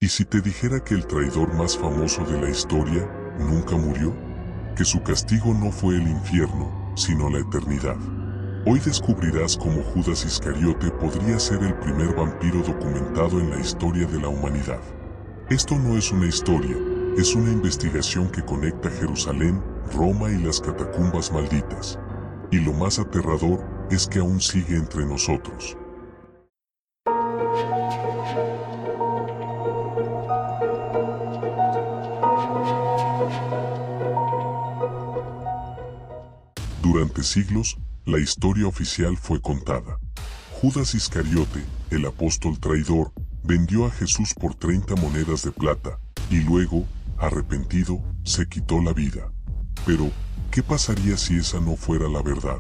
¿Y si te dijera que el traidor más famoso de la historia nunca murió? Que su castigo no fue el infierno, sino la eternidad. Hoy descubrirás cómo Judas Iscariote podría ser el primer vampiro documentado en la historia de la humanidad. Esto no es una historia, es una investigación que conecta Jerusalén, Roma y las catacumbas malditas. Y lo más aterrador es que aún sigue entre nosotros. Durante siglos, la historia oficial fue contada. Judas Iscariote, el apóstol traidor, vendió a Jesús por 30 monedas de plata, y luego, arrepentido, se quitó la vida. Pero, ¿qué pasaría si esa no fuera la verdad?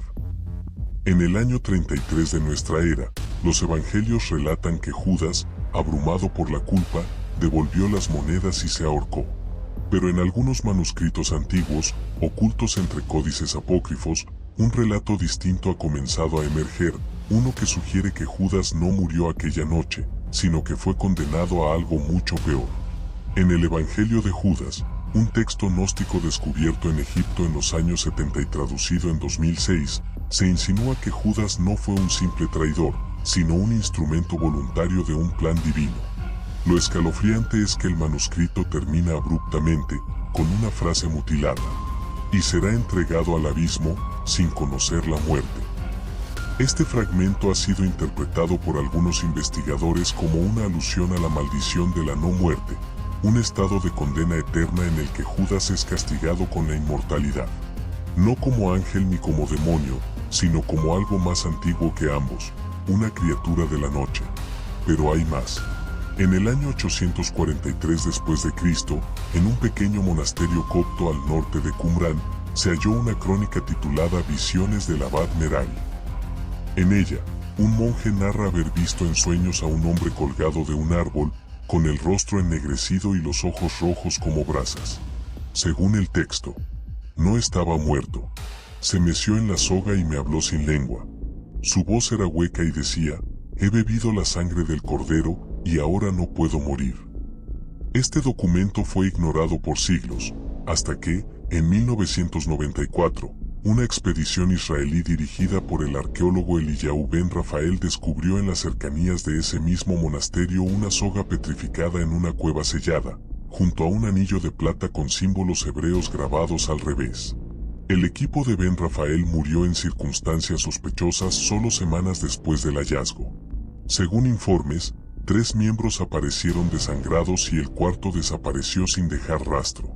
En el año 33 de nuestra era, los evangelios relatan que Judas, abrumado por la culpa, devolvió las monedas y se ahorcó. Pero en algunos manuscritos antiguos, ocultos entre códices apócrifos, un relato distinto ha comenzado a emerger, uno que sugiere que Judas no murió aquella noche, sino que fue condenado a algo mucho peor. En el Evangelio de Judas, un texto gnóstico descubierto en Egipto en los años 70 y traducido en 2006, se insinúa que Judas no fue un simple traidor, sino un instrumento voluntario de un plan divino. Lo escalofriante es que el manuscrito termina abruptamente, con una frase mutilada: y será entregado al abismo, sin conocer la muerte. Este fragmento ha sido interpretado por algunos investigadores como una alusión a la maldición de la no muerte, un estado de condena eterna en el que Judas es castigado con la inmortalidad. No como ángel ni como demonio, sino como algo más antiguo que ambos, una criatura de la noche. Pero hay más. En el año 843 después de Cristo, en un pequeño monasterio copto al norte de Qumrán, se halló una crónica titulada Visiones del Abad Merai. En ella, un monje narra haber visto en sueños a un hombre colgado de un árbol, con el rostro ennegrecido y los ojos rojos como brasas. Según el texto, no estaba muerto. Se meció en la soga y me habló sin lengua. Su voz era hueca y decía: he bebido la sangre del cordero, y ahora no puedo morir. Este documento fue ignorado por siglos, hasta que, en 1994, una expedición israelí dirigida por el arqueólogo Eliyahu Ben Rafael descubrió en las cercanías de ese mismo monasterio una soga petrificada en una cueva sellada, junto a un anillo de plata con símbolos hebreos grabados al revés. El equipo de Ben Rafael murió en circunstancias sospechosas solo semanas después del hallazgo. Según informes, 3 miembros aparecieron desangrados y el cuarto desapareció sin dejar rastro.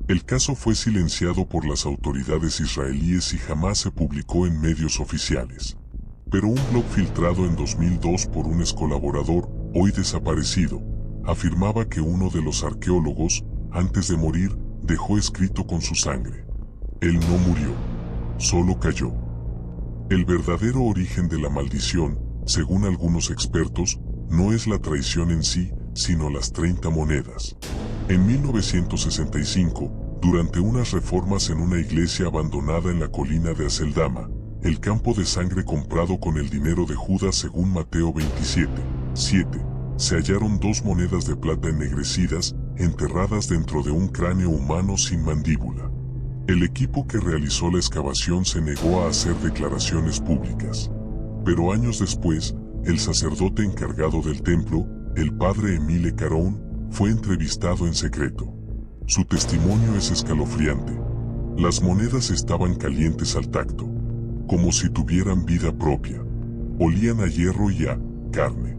El caso fue silenciado por las autoridades israelíes y jamás se publicó en medios oficiales. Pero un blog filtrado en 2002 por un excolaborador, hoy desaparecido, afirmaba que uno de los arqueólogos, antes de morir, dejó escrito con su sangre: él no murió, solo cayó. El verdadero origen de la maldición, según algunos expertos, no es la traición en sí, sino las 30 monedas. En 1965, durante unas reformas en una iglesia abandonada en la colina de Aceldama, el campo de sangre comprado con el dinero de Judas según Mateo 27:7, se hallaron 2 monedas de plata ennegrecidas, enterradas dentro de un cráneo humano sin mandíbula. El equipo que realizó la excavación se negó a hacer declaraciones públicas. Pero años después, el sacerdote encargado del templo, el padre Émile Caron, fue entrevistado en secreto. Su testimonio es escalofriante. Las monedas estaban calientes al tacto, como si tuvieran vida propia. Olían a hierro y a carne.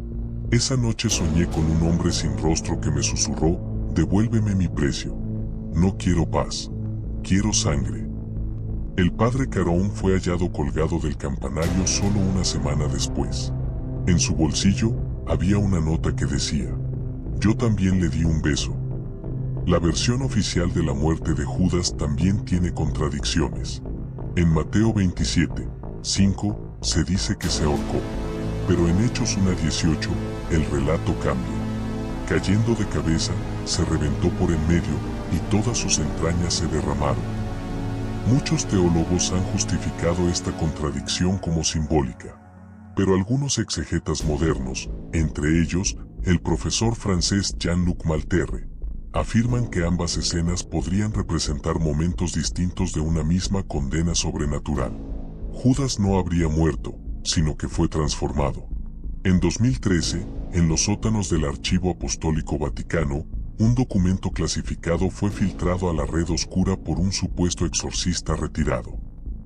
Esa noche soñé con un hombre sin rostro que me susurró: devuélveme mi precio. No quiero paz, quiero sangre. El padre Caron fue hallado colgado del campanario solo una semana después. En su bolsillo, había una nota que decía: yo también le di un beso. La versión oficial de la muerte de Judas también tiene contradicciones. En Mateo 27:5, se dice que se ahorcó. Pero en Hechos 1:18, el relato cambia. Cayendo de cabeza, se reventó por en medio, y todas sus entrañas se derramaron. Muchos teólogos han justificado esta contradicción como simbólica. Pero algunos exegetas modernos, entre ellos el profesor francés Jean-Luc Malterre, afirman que ambas escenas podrían representar momentos distintos de una misma condena sobrenatural. Judas no habría muerto, sino que fue transformado. En 2013, en los sótanos del Archivo Apostólico Vaticano, un documento clasificado fue filtrado a la red oscura por un supuesto exorcista retirado.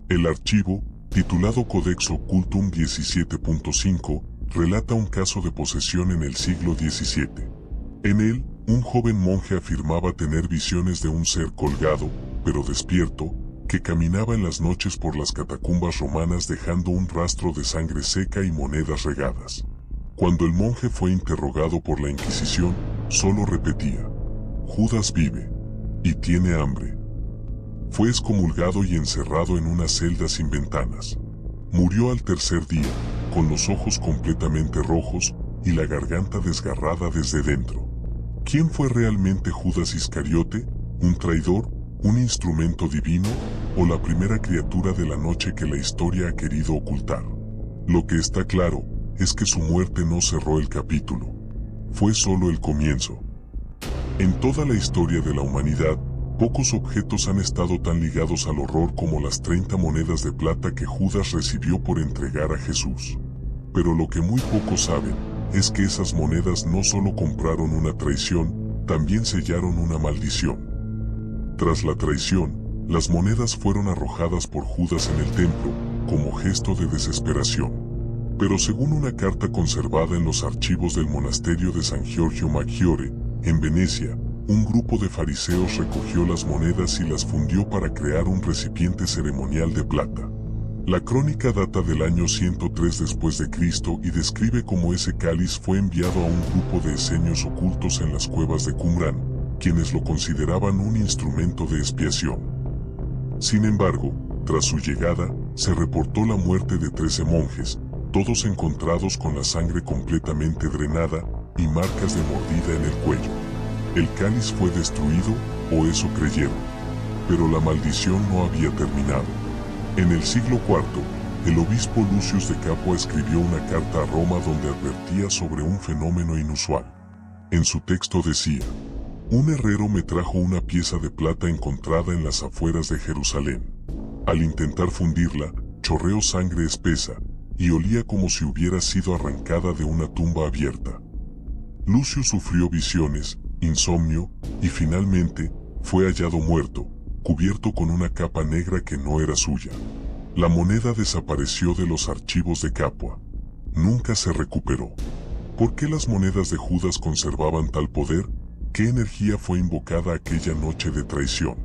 El archivo, titulado Codex Occultum 17.5, relata un caso de posesión en el siglo XVII. En él, un joven monje afirmaba tener visiones de un ser colgado, pero despierto, que caminaba en las noches por las catacumbas romanas dejando un rastro de sangre seca y monedas regadas. Cuando el monje fue interrogado por la Inquisición, solo repetía: Judas vive y tiene hambre. Fue excomulgado y encerrado en una celda sin ventanas. Murió al tercer día, con los ojos completamente rojos y la garganta desgarrada desde dentro. ¿Quién fue realmente Judas Iscariote? ¿Un traidor? ¿Un instrumento divino? ¿O la primera criatura de la noche que la historia ha querido ocultar? Lo que está claro es que su muerte no cerró el capítulo. Fue solo el comienzo. En toda la historia de la humanidad, pocos objetos han estado tan ligados al horror como las 30 monedas de plata que Judas recibió por entregar a Jesús. Pero lo que muy pocos saben es que esas monedas no solo compraron una traición, también sellaron una maldición. Tras la traición, las monedas fueron arrojadas por Judas en el templo, como gesto de desesperación. Pero según una carta conservada en los archivos del monasterio de San Giorgio Maggiore, en Venecia, un grupo de fariseos recogió las monedas y las fundió para crear un recipiente ceremonial de plata. La crónica data del año 103 después de Cristo y describe cómo ese cáliz fue enviado a un grupo de esenios ocultos en las cuevas de Qumran, quienes lo consideraban un instrumento de expiación. Sin embargo, tras su llegada, se reportó la muerte de 13 monjes, todos encontrados con la sangre completamente drenada y marcas de mordida en el cuello. El cáliz fue destruido, o eso creyeron. Pero la maldición no había terminado. En el siglo IV, el obispo Lucius de Capua escribió una carta a Roma donde advertía sobre un fenómeno inusual. En su texto decía: un herrero me trajo una pieza de plata encontrada en las afueras de Jerusalén. Al intentar fundirla, chorreó sangre espesa, y olía como si hubiera sido arrancada de una tumba abierta. Lucius sufrió visiones, insomnio, y finalmente, fue hallado muerto, cubierto con una capa negra que no era suya. La moneda desapareció de los archivos de Capua. Nunca se recuperó. ¿Por qué las monedas de Judas conservaban tal poder? ¿Qué energía fue invocada aquella noche de traición?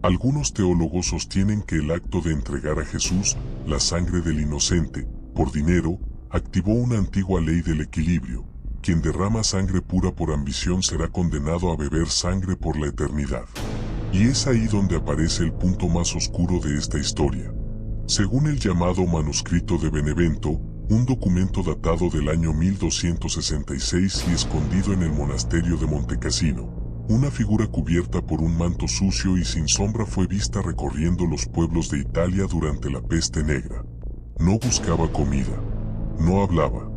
Algunos teólogos sostienen que el acto de entregar a Jesús la sangre del inocente, por dinero, activó una antigua ley del equilibrio. Quien derrama sangre pura por ambición será condenado a beber sangre por la eternidad. Y es ahí donde aparece el punto más oscuro de esta historia. Según el llamado manuscrito de Benevento, un documento datado del año 1266 y escondido en el monasterio de Montecassino, una figura cubierta por un manto sucio y sin sombra fue vista recorriendo los pueblos de Italia durante la peste negra. No buscaba comida, no hablaba,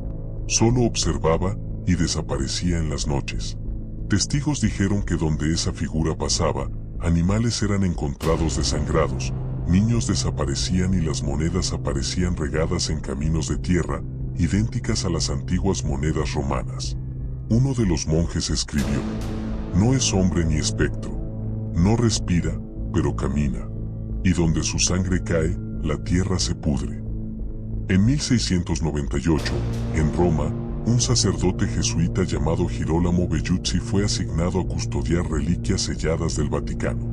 solo observaba y desaparecía en las noches. Testigos dijeron que donde esa figura pasaba, animales eran encontrados desangrados, niños desaparecían y las monedas aparecían regadas en caminos de tierra, idénticas a las antiguas monedas romanas. Uno de los monjes escribió: no es hombre ni espectro, no respira, pero camina, y donde su sangre cae, la tierra se pudre. En 1698, en Roma, un sacerdote jesuita llamado Girolamo Belluzzi fue asignado a custodiar reliquias selladas del Vaticano.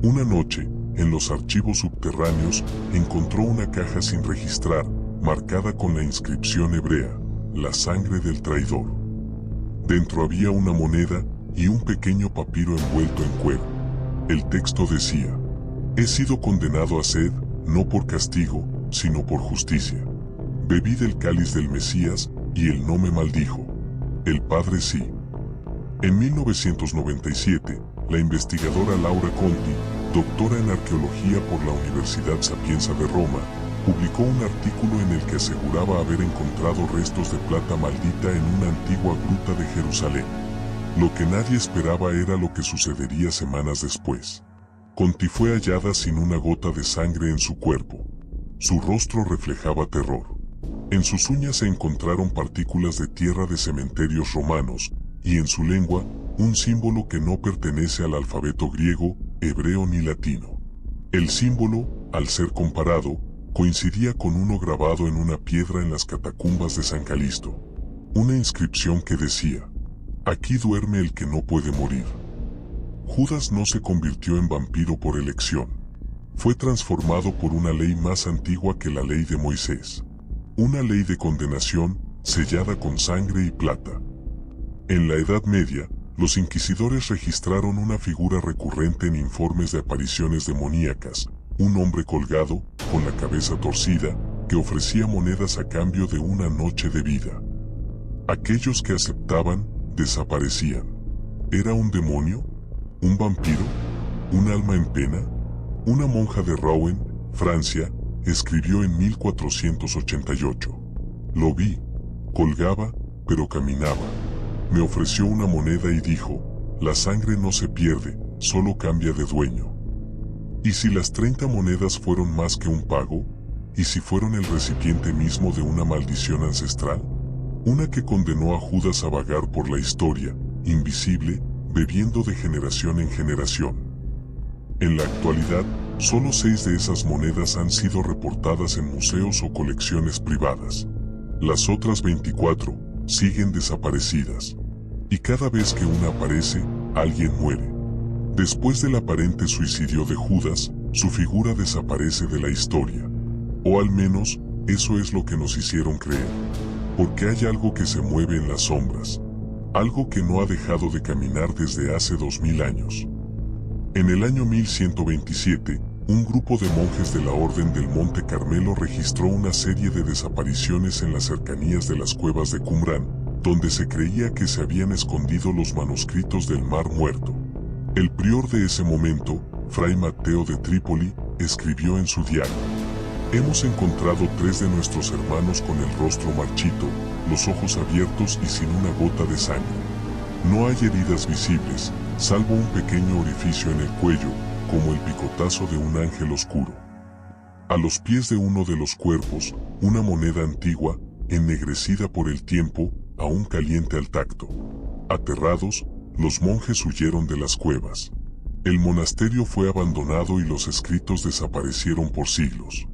Una noche, en los archivos subterráneos, encontró una caja sin registrar, marcada con la inscripción hebrea: la sangre del traidor. Dentro había una moneda y un pequeño papiro envuelto en cuero. El texto decía: he sido condenado a sed, no por castigo, sino por justicia. Bebí del cáliz del Mesías, y él no me maldijo. El Padre sí. En 1997, la investigadora Laura Conti, doctora en arqueología por la Universidad Sapienza de Roma, publicó un artículo en el que aseguraba haber encontrado restos de plata maldita en una antigua gruta de Jerusalén. Lo que nadie esperaba era lo que sucedería semanas después. Conti fue hallada sin una gota de sangre en su cuerpo. Su rostro reflejaba terror. En sus uñas se encontraron partículas de tierra de cementerios romanos, y en su lengua, un símbolo que no pertenece al alfabeto griego, hebreo ni latino. El símbolo, al ser comparado, coincidía con uno grabado en una piedra en las catacumbas de San Calisto. Una inscripción que decía: "Aquí duerme el que no puede morir". Judas no se convirtió en vampiro por elección. Fue transformado por una ley más antigua que la ley de Moisés. Una ley de condenación, sellada con sangre y plata. En la Edad Media, los inquisidores registraron una figura recurrente en informes de apariciones demoníacas, un hombre colgado, con la cabeza torcida, que ofrecía monedas a cambio de una noche de vida. Aquellos que aceptaban, desaparecían. ¿Era un demonio? ¿Un vampiro? ¿Un alma en pena? Una monja de Rouen, Francia, escribió en 1488. Lo vi. Colgaba, pero caminaba. Me ofreció una moneda y dijo: "La sangre no se pierde, solo cambia de dueño". ¿Y si las 30 monedas fueron más que un pago? ¿Y si fueron el recipiente mismo de una maldición ancestral? Una que condenó a Judas a vagar por la historia, invisible, bebiendo de generación en generación. En la actualidad, solo 6 de esas monedas han sido reportadas en museos o colecciones privadas. Las otras 24 siguen desaparecidas. Y cada vez que una aparece, alguien muere. Después del aparente suicidio de Judas, su figura desaparece de la historia. O al menos, eso es lo que nos hicieron creer. Porque hay algo que se mueve en las sombras. Algo que no ha dejado de caminar desde hace 2000 años. En el año 1127, un grupo de monjes de la Orden del Monte Carmelo registró una serie de desapariciones en las cercanías de las cuevas de Qumrán, donde se creía que se habían escondido los manuscritos del Mar Muerto. El prior de ese momento, Fray Mateo de Trípoli, escribió en su diario: "Hemos encontrado 3 de nuestros hermanos con el rostro marchito, los ojos abiertos y sin una gota de sangre. No hay heridas visibles, salvo un pequeño orificio en el cuello, como el picotazo de un ángel oscuro. A los pies de uno de los cuerpos, una moneda antigua, ennegrecida por el tiempo, aún caliente al tacto". Aterrados, los monjes huyeron de las cuevas. El monasterio fue abandonado y los escritos desaparecieron por siglos.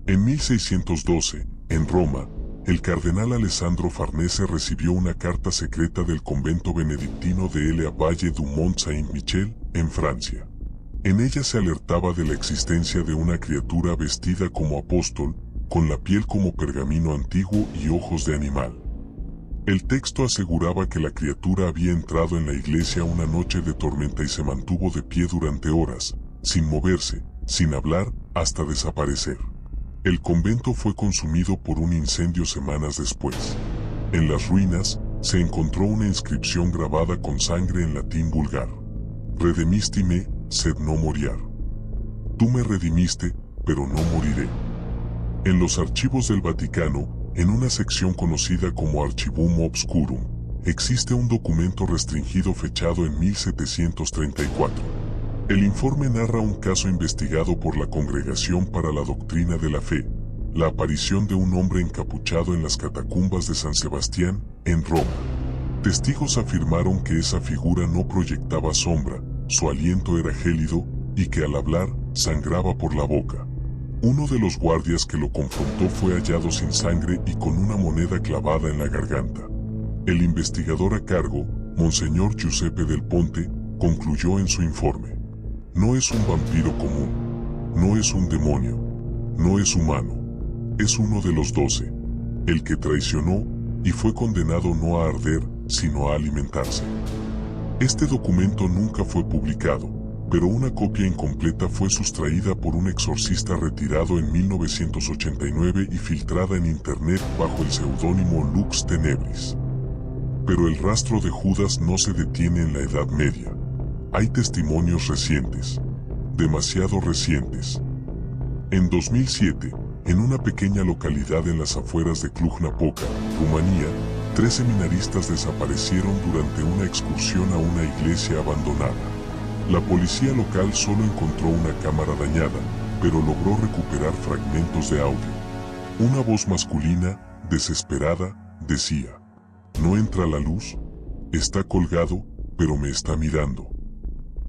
En 1612, en Roma, el cardenal Alessandro Farnese recibió una carta secreta del convento benedictino de La Valle du Mont Saint-Michel, en Francia. En ella se alertaba de la existencia de una criatura vestida como apóstol, con la piel como pergamino antiguo y ojos de animal. El texto aseguraba que la criatura había entrado en la iglesia una noche de tormenta y se mantuvo de pie durante horas, sin moverse, sin hablar, hasta desaparecer. El convento fue consumido por un incendio semanas después. En las ruinas, se encontró una inscripción grabada con sangre en latín vulgar: "Redemisti me, sed no moriar". Tú me redimiste, pero no moriré. En los archivos del Vaticano, en una sección conocida como Archivum Obscurum, existe un documento restringido fechado en 1734. El informe narra un caso investigado por la Congregación para la Doctrina de la Fe, la aparición de un hombre encapuchado en las catacumbas de San Sebastián, en Roma. Testigos afirmaron que esa figura no proyectaba sombra, su aliento era gélido, y que al hablar, sangraba por la boca. Uno de los guardias que lo confrontó fue hallado sin sangre y con una moneda clavada en la garganta. El investigador a cargo, Monseñor Giuseppe del Ponte, concluyó en su informe: "No es un vampiro común, no es un demonio, no es humano, es uno de los 12, el que traicionó y fue condenado no a arder, sino a alimentarse". Este documento nunca fue publicado, pero una copia incompleta fue sustraída por un exorcista retirado en 1989 y filtrada en internet bajo el seudónimo Lux Tenebris. Pero el rastro de Judas no se detiene en la Edad Media. Hay testimonios recientes, demasiado recientes. En 2007, en una pequeña localidad en las afueras de Cluj-Napoca, Rumanía, 3 seminaristas desaparecieron durante una excursión a una iglesia abandonada. La policía local solo encontró una cámara dañada, pero logró recuperar fragmentos de audio. Una voz masculina, desesperada, decía: «¿No entra la luz? Está colgado, pero me está mirando».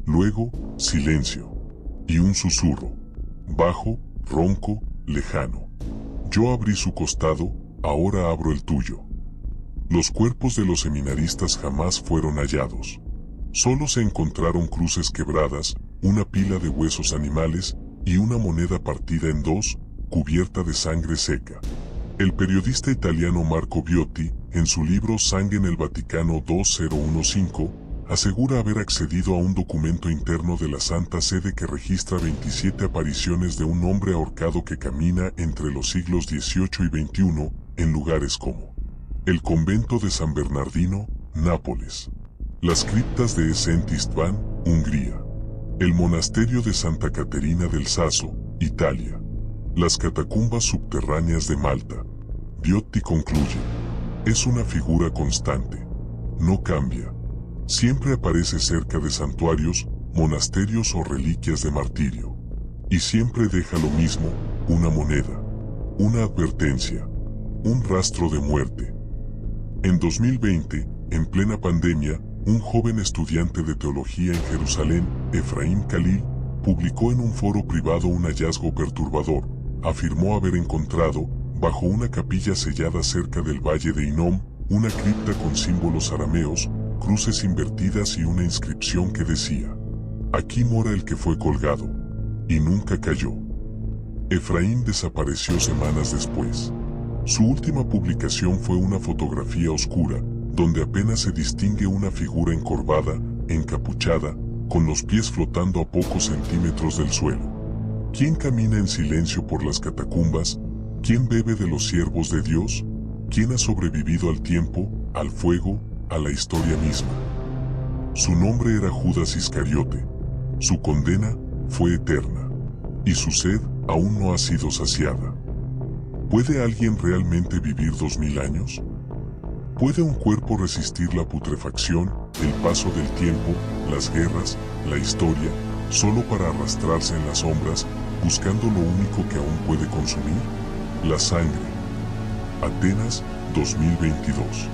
Luego, silencio. Y un susurro. Bajo, ronco, lejano. «Yo abrí su costado, ahora abro el tuyo». Los cuerpos de los seminaristas jamás fueron hallados. Solo se encontraron cruces quebradas, una pila de huesos animales y una moneda partida en 2, cubierta de sangre seca. El periodista italiano Marco Biotti, en su libro Sangue en el Vaticano 2015, asegura haber accedido a un documento interno de la Santa Sede que registra 27 apariciones de un hombre ahorcado que camina entre los siglos XVIII y XXI, en lugares como el convento de San Bernardino, Nápoles, las criptas de Szent István, Hungría, el monasterio de Santa Caterina del Sasso, Italia, las catacumbas subterráneas de Malta. Biotti concluye: es una figura constante. No cambia. Siempre aparece cerca de santuarios, monasterios o reliquias de martirio. Y siempre deja lo mismo: una moneda, una advertencia, un rastro de muerte. En 2020, en plena pandemia, un joven estudiante de teología en Jerusalén, Efraín Khalil, publicó en un foro privado un hallazgo perturbador. Afirmó haber encontrado, bajo una capilla sellada cerca del valle de Hinnom, una cripta con símbolos arameos, cruces invertidas y una inscripción que decía: «Aquí mora el que fue colgado». Y nunca cayó. Efraín desapareció semanas después. Su última publicación fue una fotografía oscura, donde apenas se distingue una figura encorvada, encapuchada, con los pies flotando a pocos centímetros del suelo. ¿Quién camina en silencio por las catacumbas? ¿Quién bebe de los siervos de Dios? ¿Quién ha sobrevivido al tiempo, al fuego, a la historia misma? Su nombre era Judas Iscariote. Su condena fue eterna. Y su sed aún no ha sido saciada. ¿Puede alguien realmente vivir 2000 años? ¿Puede un cuerpo resistir la putrefacción, el paso del tiempo, las guerras, la historia, solo para arrastrarse en las sombras, buscando lo único que aún puede consumir? La sangre. Atenas, 2022.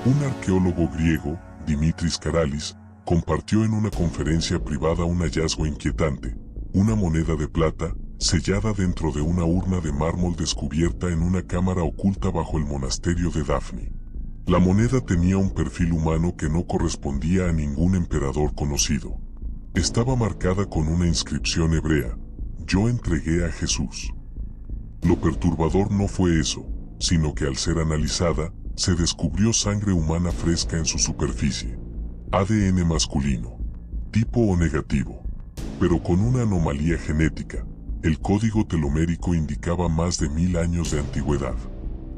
Un arqueólogo griego, Dimitris Karalis, compartió en una conferencia privada un hallazgo inquietante: una moneda de plata, sellada dentro de una urna de mármol descubierta en una cámara oculta bajo el monasterio de Dafni. La moneda tenía un perfil humano que no correspondía a ningún emperador conocido. Estaba marcada con una inscripción hebrea: «Yo entregué a Jesús». Lo perturbador no fue eso, sino que al ser analizada, se descubrió sangre humana fresca en su superficie. ADN masculino, tipo O negativo, pero con una anomalía genética. El código telomérico indicaba más de 1000 años de antigüedad.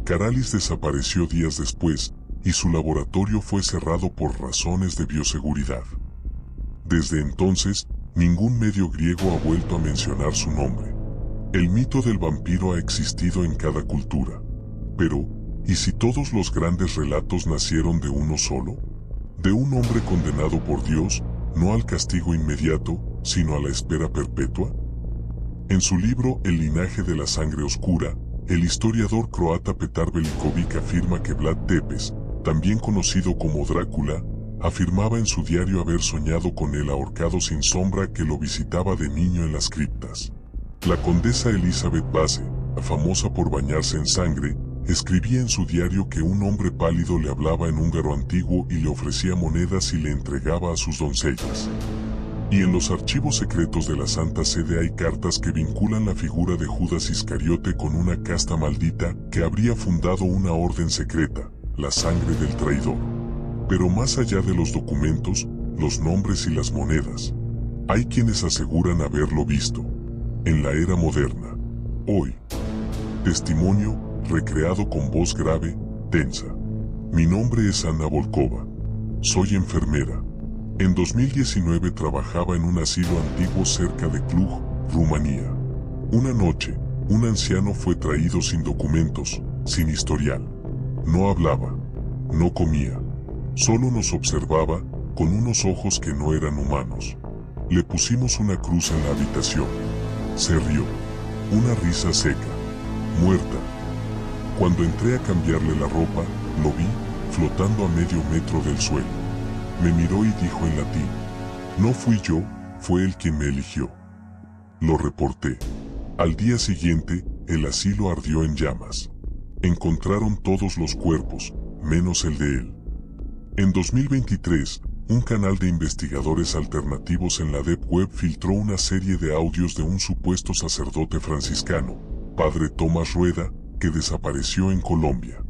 Karalis desapareció días después, y su laboratorio fue cerrado por razones de bioseguridad. Desde entonces, ningún medio griego ha vuelto a mencionar su nombre. El mito del vampiro ha existido en cada cultura. Pero, ¿y si todos los grandes relatos nacieron de uno solo? De un hombre condenado por Dios, no al castigo inmediato, sino a la espera perpetua. En su libro El linaje de la sangre oscura, el historiador croata Petar Velikovic afirma que Vlad Tepes, también conocido como Drácula, afirmaba en su diario haber soñado con el ahorcado sin sombra que lo visitaba de niño en las criptas. La condesa Elizabeth Base, famosa por bañarse en sangre, escribía en su diario que un hombre pálido le hablaba en húngaro antiguo y le ofrecía monedas y le entregaba a sus doncellas. Y en los archivos secretos de la Santa Sede hay cartas que vinculan la figura de Judas Iscariote con una casta maldita que habría fundado una orden secreta, la sangre del traidor. Pero más allá de los documentos, los nombres y las monedas, hay quienes aseguran haberlo visto. En la era moderna. Hoy. Testimonio, recreado con voz grave, tensa. Mi nombre es Anna Volkova. Soy enfermera. En 2019 trabajaba en un asilo antiguo cerca de Cluj, Rumanía. Una noche, Un anciano fue traído sin documentos, sin historial. No hablaba, no comía, solo nos observaba con unos ojos que no eran humanos. Le pusimos una cruz en la habitación. Se rió, una risa seca, muerta. Cuando entré a cambiarle la ropa, lo vi flotando a medio metro del suelo. Me miró y dijo en latín: no fui yo, fue él quien me eligió. Lo reporté. Al día siguiente, el asilo ardió en llamas. Encontraron todos los cuerpos, menos el de él. En 2023, un canal de investigadores alternativos en la Deep Web filtró una serie de audios de un supuesto sacerdote franciscano, Padre Tomás Rueda, que desapareció en Colombia.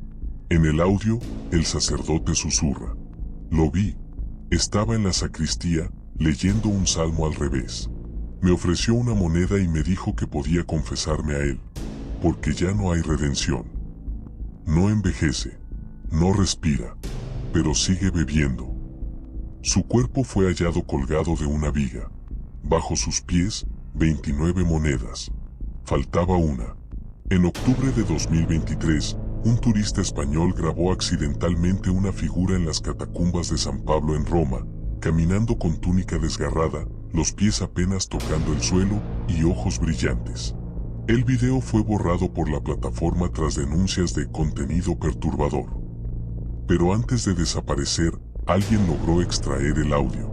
En el audio, el sacerdote susurra: lo vi. Estaba en la sacristía, leyendo un salmo al revés. Me ofreció una moneda y me dijo que podía confesarme a él, porque ya no hay redención. No envejece, no respira, pero sigue bebiendo. Su cuerpo fue hallado colgado de una viga. Bajo sus pies, 29 monedas. Faltaba una. En octubre de 2023, un turista español grabó accidentalmente una figura en las catacumbas de San Pablo en Roma, caminando con túnica desgarrada, los pies apenas tocando el suelo y ojos brillantes. El video fue borrado por la plataforma tras denuncias de contenido perturbador. Pero antes de desaparecer, alguien logró extraer el audio.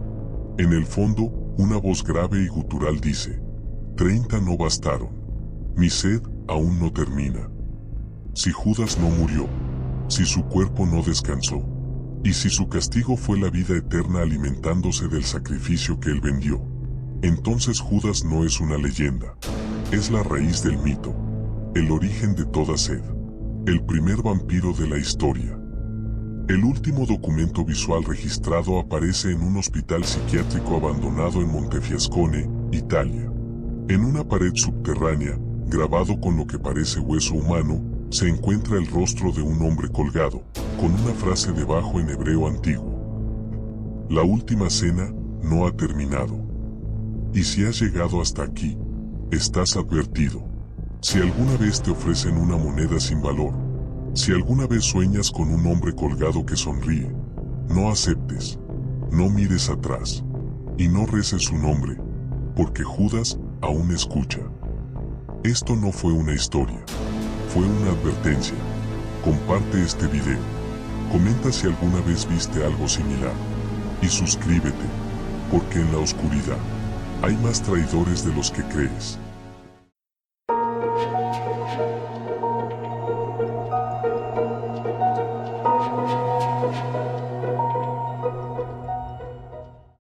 En el fondo, una voz grave y gutural dice: 30 no bastaron. Mi sed aún no termina. Si Judas no murió, si su cuerpo no descansó, y si su castigo fue la vida eterna alimentándose del sacrificio que él vendió, entonces Judas no es una leyenda, es la raíz del mito, el origen de toda sed, el primer vampiro de la historia. El último documento visual registrado aparece en un hospital psiquiátrico abandonado en Montefiascone, Italia. En una pared subterránea, grabado con lo que parece hueso humano, se encuentra el rostro de un hombre colgado, con una frase debajo en hebreo antiguo: la última cena no ha terminado. Y si has llegado hasta aquí, estás advertido. Si alguna vez te ofrecen una moneda sin valor, si alguna vez sueñas con un hombre colgado que sonríe, no aceptes, no mires atrás, y no reces su nombre, porque Judas aún escucha. Esto no fue una historia, fue una advertencia. Comparte este video, comenta si alguna vez viste algo similar, y suscríbete, porque en la oscuridad hay más traidores de los que crees.